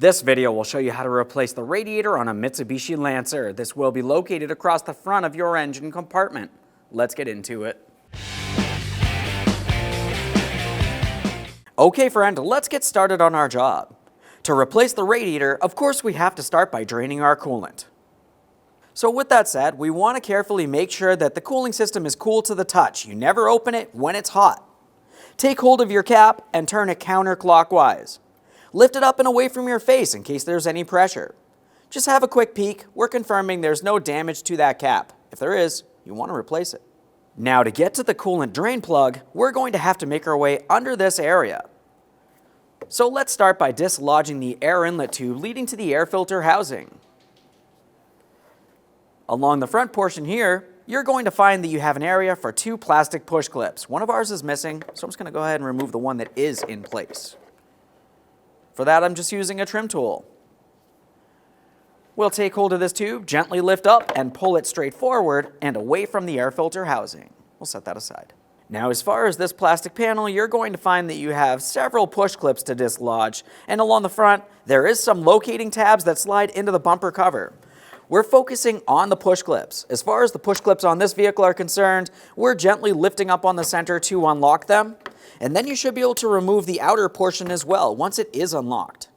This video will show you how to replace the radiator on a Mitsubishi Lancer. This will be located across the front of your engine compartment. Let's get into it. Okay friend, let's get started on our job. To replace the radiator, of course we have to start by draining our coolant. So with that said, we want to carefully make sure that the cooling system is cool to the touch. You never open it when it's hot. Take hold of your cap and turn it counterclockwise. Lift it up and away from your face in case there's any pressure. Just have a quick peek. We're confirming there's no damage to that cap. If there is, you want to replace it. Now to get to the coolant drain plug, we're going to have to make our way under this area. So let's start by dislodging the air inlet tube leading to the air filter housing. Along the front portion here, you're going to find that you have an area for two plastic push clips. One of ours is missing, so I'm just going to go ahead and remove the one that is in place. For that, I'm just using a trim tool. We'll take hold of this tube, gently lift up, and pull it straight forward and away from the air filter housing. We'll set that aside. Now, as far as this plastic panel, you're going to find that you have several push clips to dislodge, and along the front, there is some locating tabs that slide into the bumper cover. We're focusing on the push clips. As far as the push clips on this vehicle are concerned, we're gently lifting up on the center to unlock them, and then you should be able to remove the outer portion as well once it is unlocked.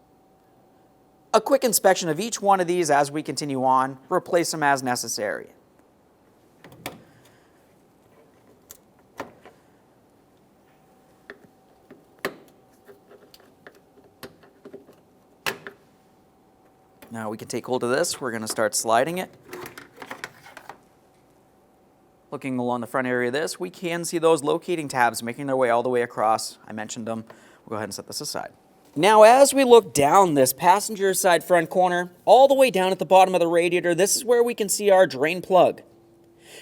A quick inspection of each one of these as we continue on, replace them as necessary. Now we can take hold of this. We're going to start sliding it. Looking along the front area of this, we can see those locating tabs making their way all the way across. I mentioned them. We'll go ahead and set this aside. Now as we look down this passenger side front corner, all the way down at the bottom of the radiator, this is where we can see our drain plug.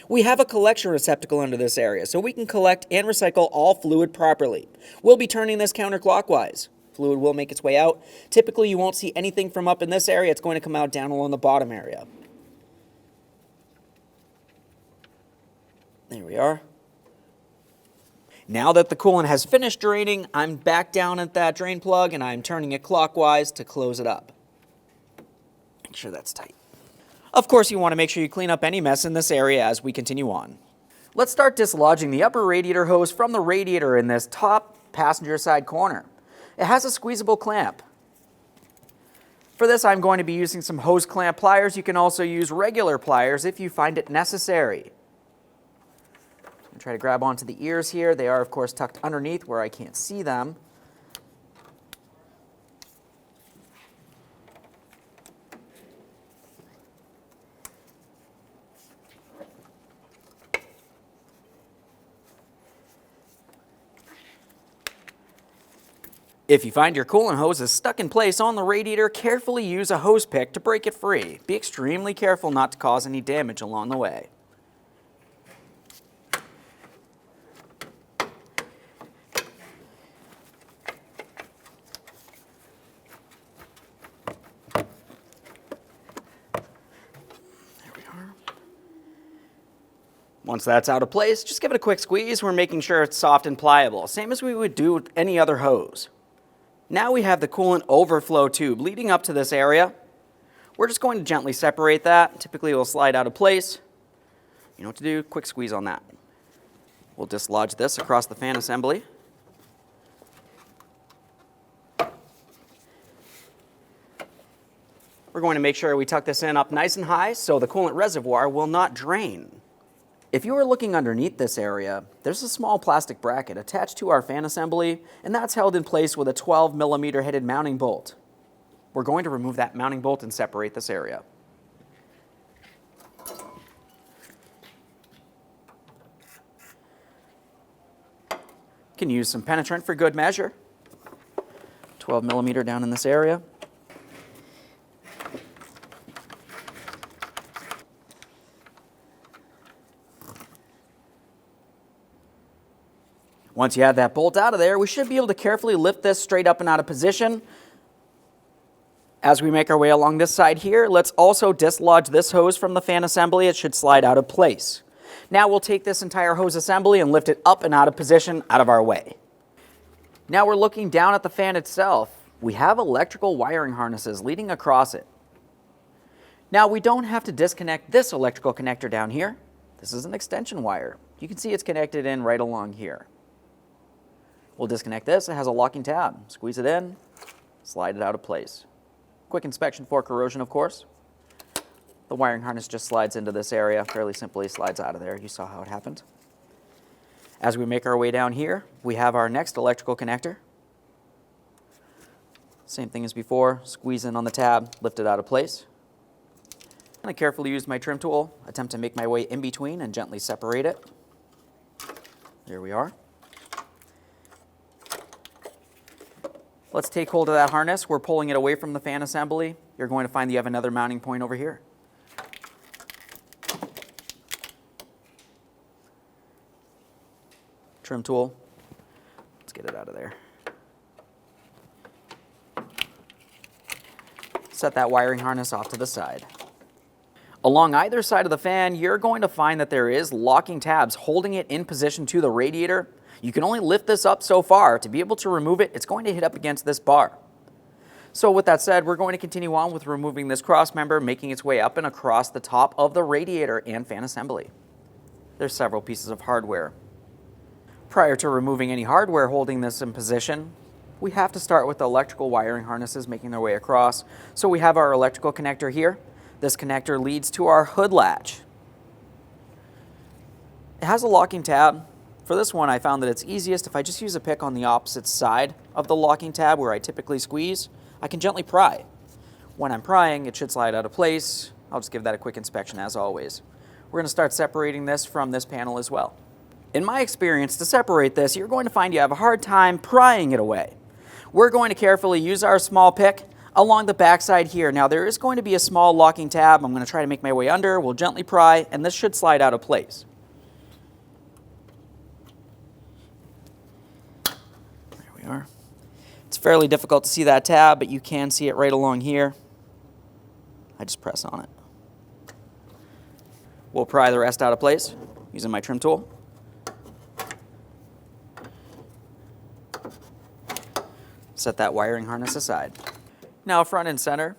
We have a collection receptacle under this area, so we can collect and recycle all fluid properly. We'll be turning this counterclockwise. Fluid will make its way out. Typically, you won't see anything from up in this area. It's going to come out down along the bottom area. There we are. Now that the coolant has finished draining, I'm back down at that drain plug and I'm turning it clockwise to close it up. Make sure that's tight. Of course, you want to make sure you clean up any mess in this area as we continue on. Let's start dislodging the upper radiator hose from the radiator in this top passenger side corner. It has a squeezable clamp. For this, I'm going to be using some hose clamp pliers. You can also use regular pliers if you find it necessary. I'm try to grab onto the ears here. They are, of course, tucked underneath where I can't see them. If you find your coolant hose is stuck in place on the radiator, carefully use a hose pick to break it free. Be extremely careful not to cause any damage along the way. There we are. Once that's out of place, just give it a quick squeeze. We're making sure it's soft and pliable, same as we would do with any other hose. Now we have the coolant overflow tube leading up to this area. We're just going to gently separate that. Typically it will slide out of place. You know what to do, quick squeeze on that. We'll dislodge this across the fan assembly. We're going to make sure we tuck this in up nice and high so the coolant reservoir will not drain. If you are looking underneath this area, there's a small plastic bracket attached to our fan assembly, and that's held in place with a 12mm headed mounting bolt. We're going to remove that mounting bolt and separate this area. You can use some penetrant for good measure. 12mm down in this area. Once you have that bolt out of there, we should be able to carefully lift this straight up and out of position. As we make our way along this side here, let's also dislodge this hose from the fan assembly. It should slide out of place. Now we'll take this entire hose assembly and lift it up and out of position out of our way. Now we're looking down at the fan itself. we have electrical wiring harnesses leading across it. Now we don't have to disconnect this electrical connector down here. This is an extension wire. You can see it's connected in right along here. We'll disconnect this. It has a locking tab. Squeeze it in, slide it out of place. Quick inspection for corrosion, of course. The wiring harness just slides into this area, fairly simply slides out of there. You saw how it happened. As we make our way down here, we have our next electrical connector. Same thing as before, squeeze in on the tab, lift it out of place. I'm going to carefully use my trim tool, attempt to make my way in between and gently separate it. There we are. Let's take hold of that harness. We're pulling it away from the fan assembly. You're going to find that you have another mounting point over here. Trim tool. Let's get it out of there. Set that wiring harness off to the side. Along either side of the fan, you're going to find that there is locking tabs holding it in position to the radiator. You can only lift this up so far. To be able to remove it, it's going to hit up against this bar. So with that said, we're going to continue on with removing this cross member, making its way up and across the top of the radiator and fan assembly. There's several pieces of hardware. Prior to removing any hardware holding this in position, we have to start with the electrical wiring harnesses making their way across. So we have our electrical connector here. This connector leads to our hood latch. It has a locking tab. For this one, I found that it's easiest if I just use a pick on the opposite side of the locking tab where I typically squeeze. I can gently pry. When I'm prying, it should slide out of place. I'll just give that a quick inspection as always. We're going to start separating this from this panel as well. In my experience, to separate this, you're going to find you have a hard time prying it away. We're going to carefully use our small pick along the backside here. Now there is going to be a small locking tab. I'm going to try to make my way under. We'll gently pry, and this should slide out of place. There we are. It's fairly difficult to see that tab, but you can see it right along here. I just press on it. We'll pry the rest out of place using my trim tool. Set that wiring harness aside. Now front and center,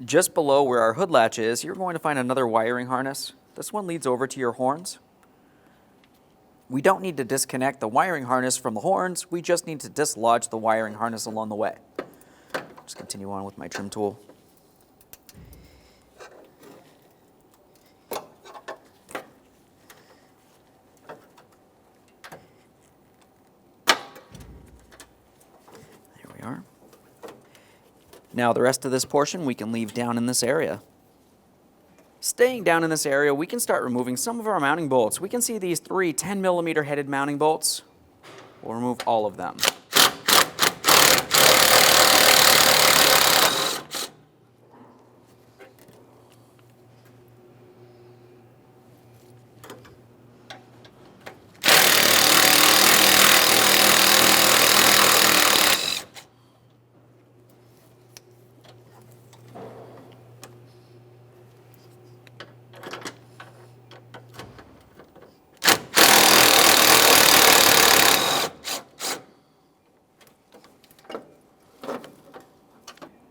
just below where our hood latch is, you're going to find another wiring harness. This one leads over to your horns. We don't need to disconnect the wiring harness from the horns, we just need to dislodge the wiring harness along the way. Just continue on with my trim tool. Now the rest of this portion we can leave down in this area. Staying down in this area, we can start removing some of our mounting bolts. We can see these 3 10mm headed mounting bolts. We'll remove all of them.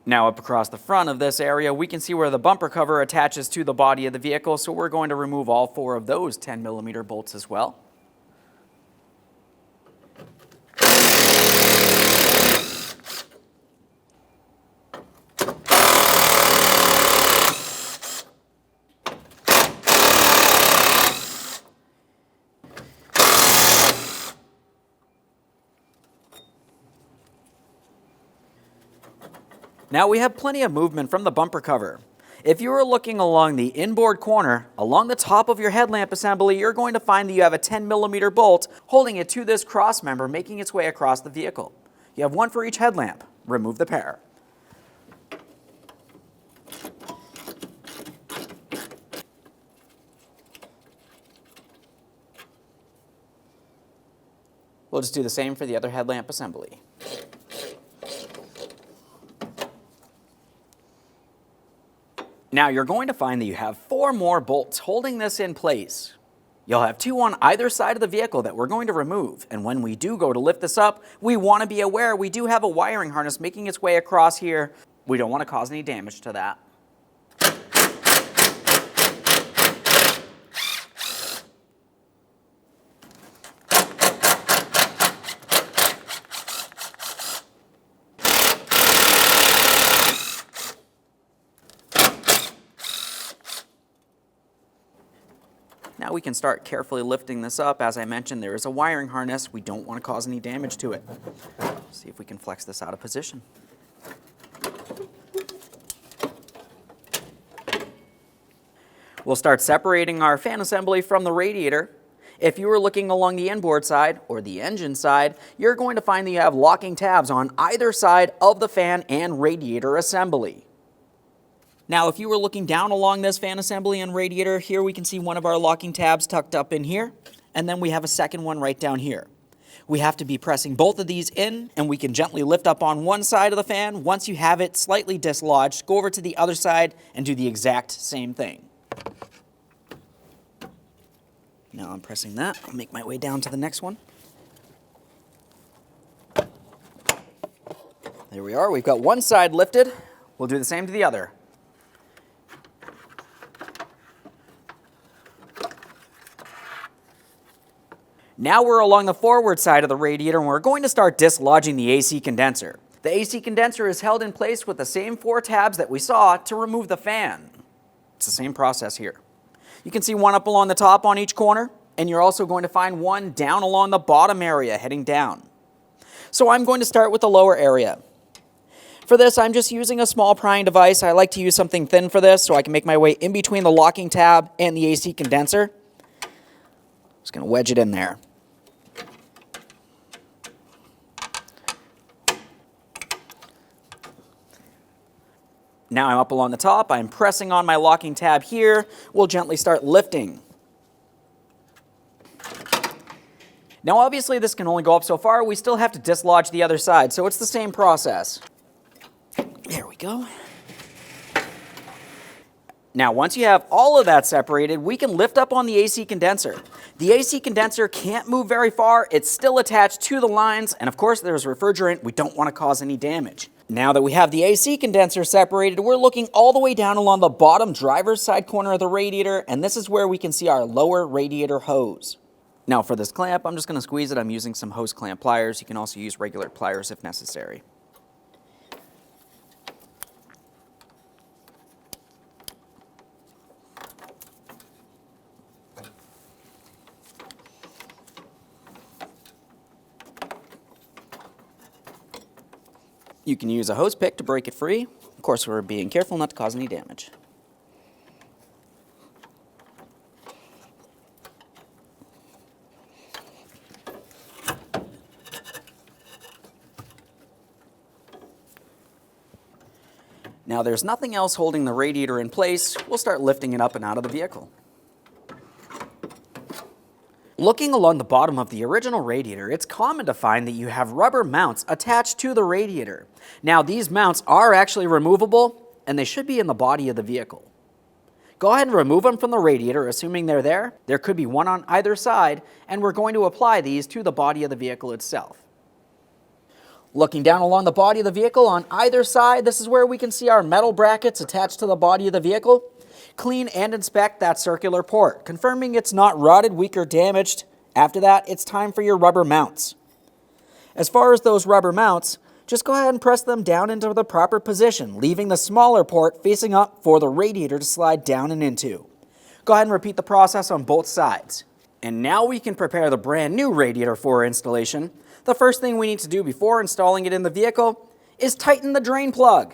Now up across the front of this area, we can see where the bumper cover attaches to the body of the vehicle, so we're going to remove all 4 of those 10mm bolts as well. Now we have plenty of movement from the bumper cover. If you are looking along the inboard corner, along the top of your headlamp assembly, you're going to find that you have a 10mm bolt holding it to this cross member, making its way across the vehicle. You have one for each headlamp. Remove the pair. We'll just do the same for the other headlamp assembly. Now you're going to find that you have 4 more bolts holding this in place. You'll have two on either side of the vehicle that we're going to remove, and when we do go to lift this up, we want to be aware we do have a wiring harness making its way across here. We don't want to cause any damage to that. Now we can start carefully lifting this up. As I mentioned, there is a wiring harness. We don't want to cause any damage to it. See if we can flex this out of position. We'll start separating our fan assembly from the radiator. If you were looking along the inboard side or the engine side, you're going to find that you have locking tabs on either side of the fan and radiator assembly. Now, if you were looking down along this fan assembly and radiator, here we can see one of our locking tabs tucked up in here, and then we have a second one right down here. We have to be pressing both of these in, and we can gently lift up on one side of the fan. Once you have it slightly dislodged, go over to the other side and do the exact same thing. Now I'm pressing that. I'll make my way down to the next one. There we are. We've got one side lifted. We'll do the same to the other. Now we're along the forward side of the radiator, and we're going to start dislodging the AC condenser. The AC condenser is held in place with the same 4 tabs that we saw to remove the fan. It's the same process here. You can see one up along the top on each corner, and you're also going to find one down along the bottom area heading down. So I'm going to start with the lower area. For this, I'm just using a small prying device. I like to use something thin for this so I can make my way in between the locking tab and the AC condenser. Just going to wedge it in there. Now I'm up along the top. I'm pressing on my locking tab here. We'll gently start lifting. Now obviously this can only go up so far. We still have to dislodge the other side, so it's the same process. There we go. Now, once you have all of that separated, we can lift up on the AC condenser. The AC condenser can't move very far. It's still attached to the lines, and of course, there's refrigerant. We don't want to cause any damage. Now that we have the AC condenser separated, we're looking all the way down along the bottom driver's side corner of the radiator, and this is where we can see our lower radiator hose. Now, for this clamp, I'm just going to squeeze it. I'm using some hose clamp pliers. You can also use regular pliers if necessary. You can use a hose pick to break it free. Of course, we're being careful not to cause any damage. Now there's nothing else holding the radiator in place. We'll start lifting it up and out of the vehicle. Looking along the bottom of the original radiator, it's common to find that you have rubber mounts attached to the radiator. Now these mounts are actually removable, and they should be in the body of the vehicle. Go ahead and remove them from the radiator, assuming they're there. There could be one on either side, and we're going to apply these to the body of the vehicle itself. Looking down along the body of the vehicle on either side, this is where we can see our metal brackets attached to the body of the vehicle. Clean and inspect that circular port, confirming it's not rotted, weak, or damaged. After that, it's time for your rubber mounts. As far as those rubber mounts, just go ahead and press them down into the proper position, leaving the smaller port facing up for the radiator to slide down and into. Go ahead and repeat the process on both sides. And now we can prepare the brand new radiator for installation. The first thing we need to do before installing it in the vehicle is tighten the drain plug.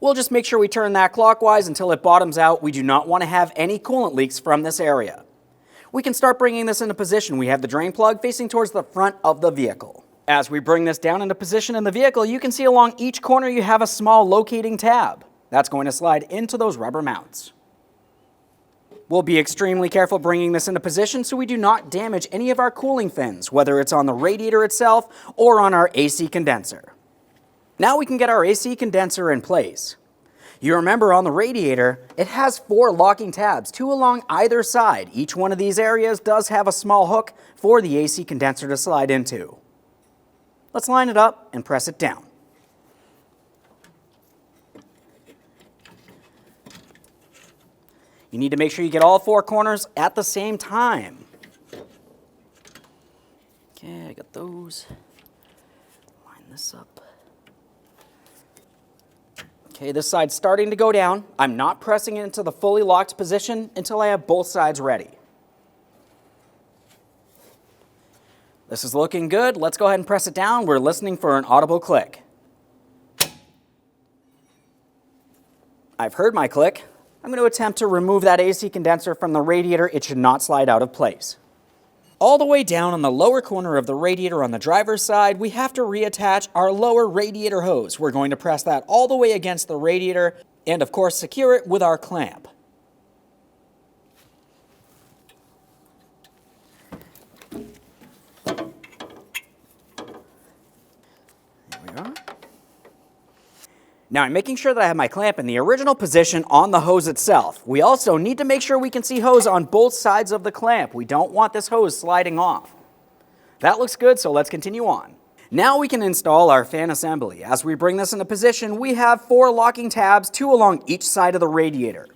We'll just make sure we turn that clockwise until it bottoms out. We do not want to have any coolant leaks from this area. We can start bringing this into position. We have the drain plug facing towards the front of the vehicle. As we bring this down into position in the vehicle, you can see along each corner you have a small locating tab. That's going to slide into those rubber mounts. We'll be extremely careful bringing this into position so we do not damage any of our cooling fins, whether it's on the radiator itself or on our AC condenser. Now we can get our AC condenser in place. You remember on the radiator, it has 4 locking tabs, 2 along either side. Each one of these areas does have a small hook for the AC condenser to slide into. Let's line it up and press it down. You need to make sure you get all 4 corners at the same time. Okay, I got those. Line this up. Okay, this side's starting to go down. I'm not pressing it into the fully locked position until I have both sides ready. This is looking good. Let's go ahead and press it down. We're listening for an audible click. I've heard my click. I'm going to attempt to remove that AC condenser from the radiator. It should not slide out of place. All the way down on the lower corner of the radiator on the driver's side, we have to reattach our lower radiator hose. We're going to press that all the way against the radiator and, of course, secure it with our clamp. Now I'm making sure that I have my clamp in the original position on the hose itself. We also need to make sure we can see hose on both sides of the clamp. We don't want this hose sliding off. That looks good, so let's continue on. Now we can install our fan assembly. As we bring this into position, we have 4 locking tabs, 2 along each side of the radiator.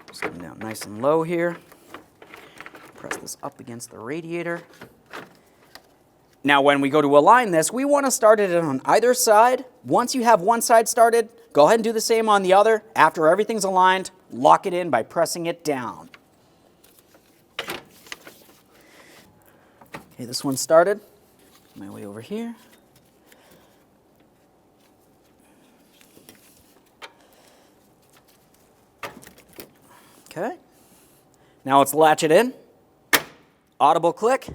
Just getting down nice and low here. Press this up against the radiator. Now when we go to align this, we want to start it on either side. Once you have one side started, go ahead and do the same on the other. After everything's aligned, lock it in by pressing it down. Okay, this one's started. My way over here. Okay. Now let's latch it in. Audible click,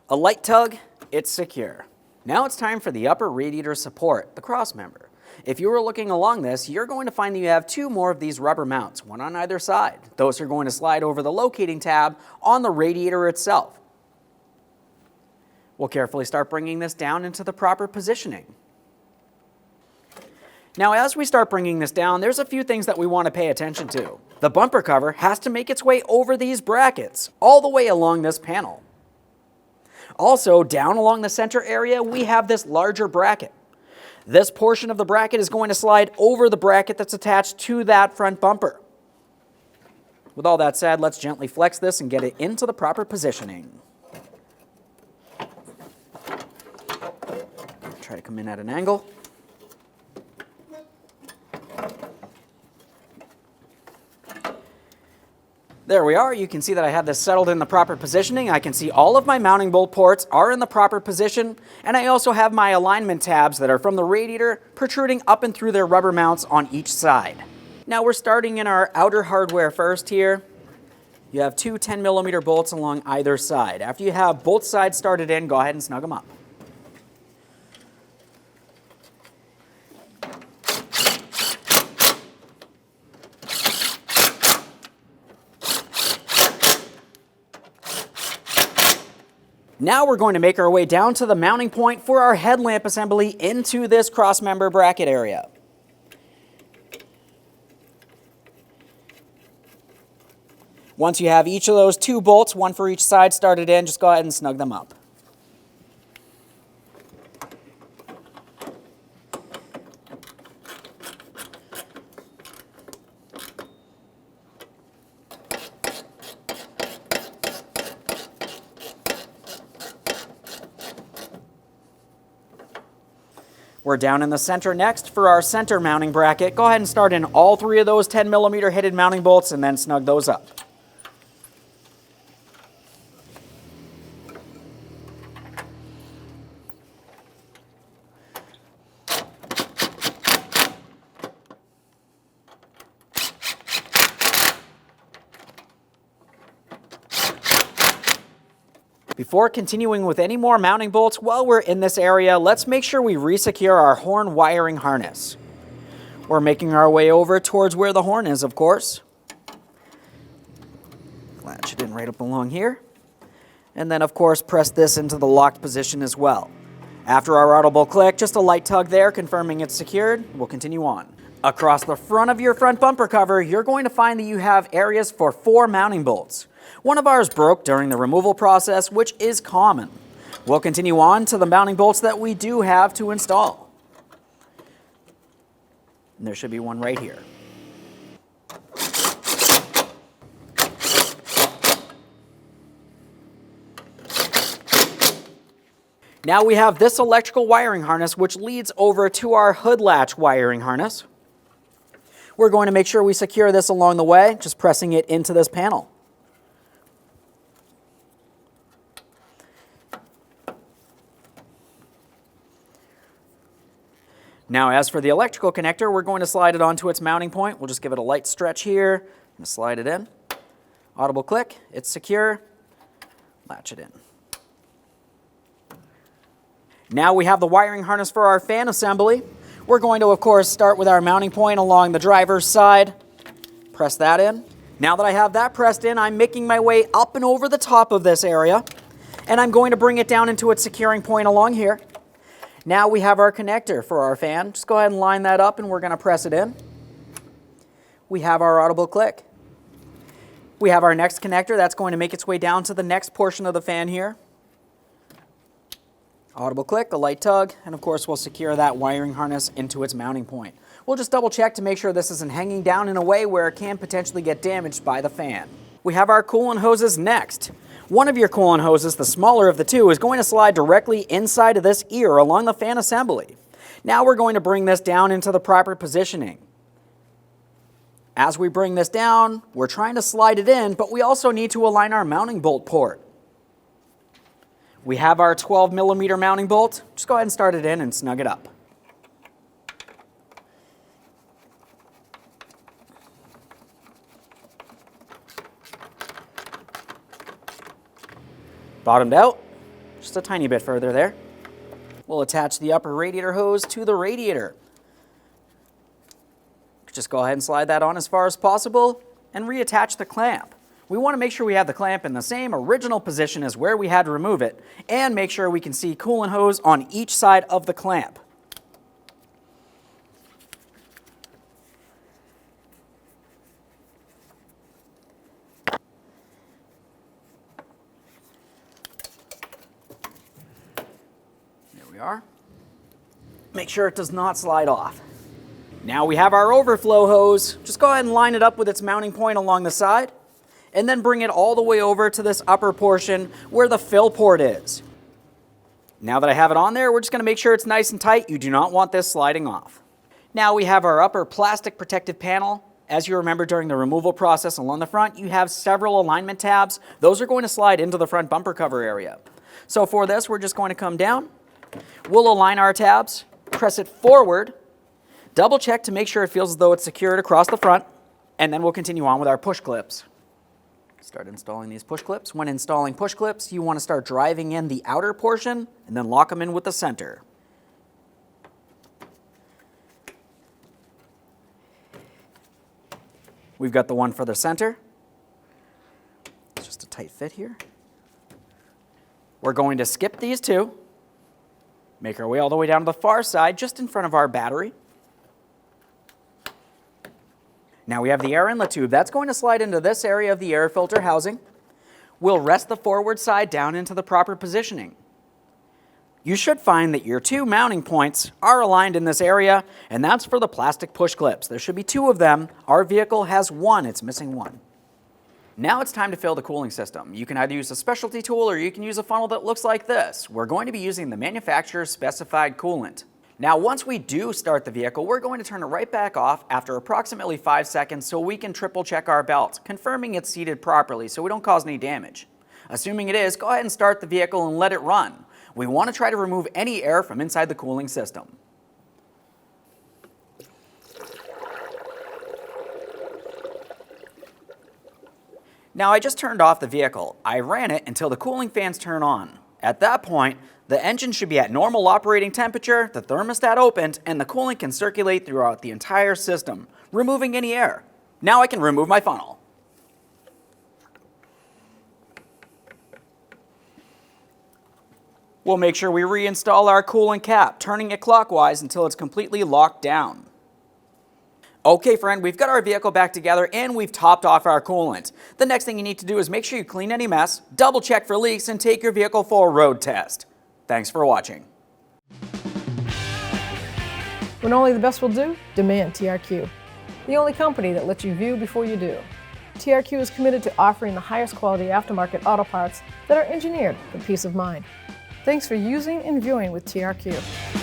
a light tug, it's secure. Now it's time for the upper radiator support, the crossmember. If you were looking along this, you're going to find that you have 2 more of these rubber mounts, one on either side. Those are going to slide over the locating tab on the radiator itself. We'll carefully start bringing this down into the proper positioning. Now as we start bringing this down, there's a few things that we want to pay attention to. The bumper cover has to make its way over these brackets, all the way along this panel. Also, down along the center area, we have this larger bracket. This portion of the bracket is going to slide over the bracket that's attached to that front bumper. With all that said, let's gently flex this and get it into the proper positioning. Try to come in at an angle. There we are. You can see that I have this settled in the proper positioning. I can see all of my mounting bolt ports are in the proper position, and I also have my alignment tabs that are from the radiator protruding up and through their rubber mounts on each side. Now we're starting in our outer hardware first here. You have 2 10mm bolts along either side. After you have both sides started in, go ahead and snug them up. Now we're going to make our way down to the mounting point for our headlamp assembly into this crossmember bracket area. Once you have each of those 2 bolts, one for each side, started in, just go ahead and snug them up. We're down in the center next for our center mounting bracket. Go ahead and start in all 3 of those 10mm headed mounting bolts and then snug those up. Before continuing with any more mounting bolts, while we're in this area, let's make sure we resecure our horn wiring harness. We're making our way over towards where the horn is, of course. Latch it in right up along here. And then, of course, press this into the locked position as well. After our audible click, just a light tug there, confirming it's secured. We'll continue on. Across the front of your front bumper cover, you're going to find that you have areas for 4 mounting bolts. One of ours broke during the removal process, which is common. We'll continue on to the mounting bolts that we do have to install. And there should be one right here. Now we have this electrical wiring harness, which leads over to our hood latch wiring harness. We're going to make sure we secure this along the way, just pressing it into this panel. Now, as for the electrical connector, we're going to slide it onto its mounting point. We'll just give it a light stretch here and slide it in. Audible click, it's secure. Latch it in. Now we have the wiring harness for our fan assembly. We're going to, of course, start with our mounting point along the driver's side. Press that in. Now that I have that pressed in, I'm making my way up and over the top of this area, and I'm going to bring it down into its securing point along here. Now we have our connector for our fan. Just go ahead and line that up, and we're going to press it in. We have our audible click. We have our next connector. That's going to make its way down to the next portion of the fan here. Audible click, a light tug, and of course we'll secure that wiring harness into its mounting point. We'll just double check to make sure this isn't hanging down in a way where it can potentially get damaged by the fan. We have our coolant hoses next. One of your coolant hoses, the smaller of the two, is going to slide directly inside of this ear along the fan assembly. Now we're going to bring this down into the proper positioning. As we bring this down, we're trying to slide it in, but we also need to align our mounting bolt port. We have our 12mm mounting bolt. Just go ahead and start it in and snug it up. Bottomed out, just a tiny bit further there. We'll attach the upper radiator hose to the radiator. Just go ahead and slide that on as far as possible and reattach the clamp. We want to make sure we have the clamp in the same original position as where we had to remove it, and make sure we can see coolant hose on each side of the clamp. There we are. Make sure it does not slide off. Now we have our overflow hose. Just go ahead and line it up with its mounting point along the side, and then bring it all the way over to this upper portion where the fill port is. Now that I have it on there, we're just going to make sure it's nice and tight. You do not want this sliding off. Now we have our upper plastic protective panel. As you remember during the removal process along the front, you have several alignment tabs. Those are going to slide into the front bumper cover area. So for this, we're just going to come down. We'll align our tabs, press it forward, double check to make sure it feels as though it's secured across the front, and then we'll continue on with our push clips. Start installing these push clips. When installing push clips, you want to start driving in the outer portion and then lock them in with the center. We've got the one for the center. It's just a tight fit here. We're going to skip these two, make our way all the way down to the far side, just in front of our battery. Now we have the air inlet tube. That's going to slide into this area of the air filter housing. We'll rest the forward side down into the proper positioning. You should find that your 2 mounting points are aligned in this area, and that's for the plastic push clips. There should be 2 of them. Our vehicle has 1. It's missing 1. Now it's time to fill the cooling system. You can either use a specialty tool or you can use a funnel that looks like this. We're going to be using the manufacturer's specified coolant. Now, once we do start the vehicle, we're going to turn it right back off after approximately 5 seconds so we can triple check our belt, confirming it's seated properly so we don't cause any damage. Assuming it is, go ahead and start the vehicle and let it run. We want to try to remove any air from inside the cooling system. Now, I just turned off the vehicle. I ran it until the cooling fans turn on. At that point, the engine should be at normal operating temperature, the thermostat opened, and the coolant can circulate throughout the entire system, removing any air. Now I can remove my funnel. We'll make sure we reinstall our coolant cap, turning it clockwise until it's completely locked down. Okay friend, we've got our vehicle back together and we've topped off our coolant. The next thing you need to do is make sure you clean any mess, double check for leaks, and take your vehicle for a road test. Thanks for watching. When only the best will do, demand TRQ. The only company that lets you view before you do. TRQ is committed to offering the highest quality aftermarket auto parts that are engineered for peace of mind. Thanks for using and viewing with TRQ.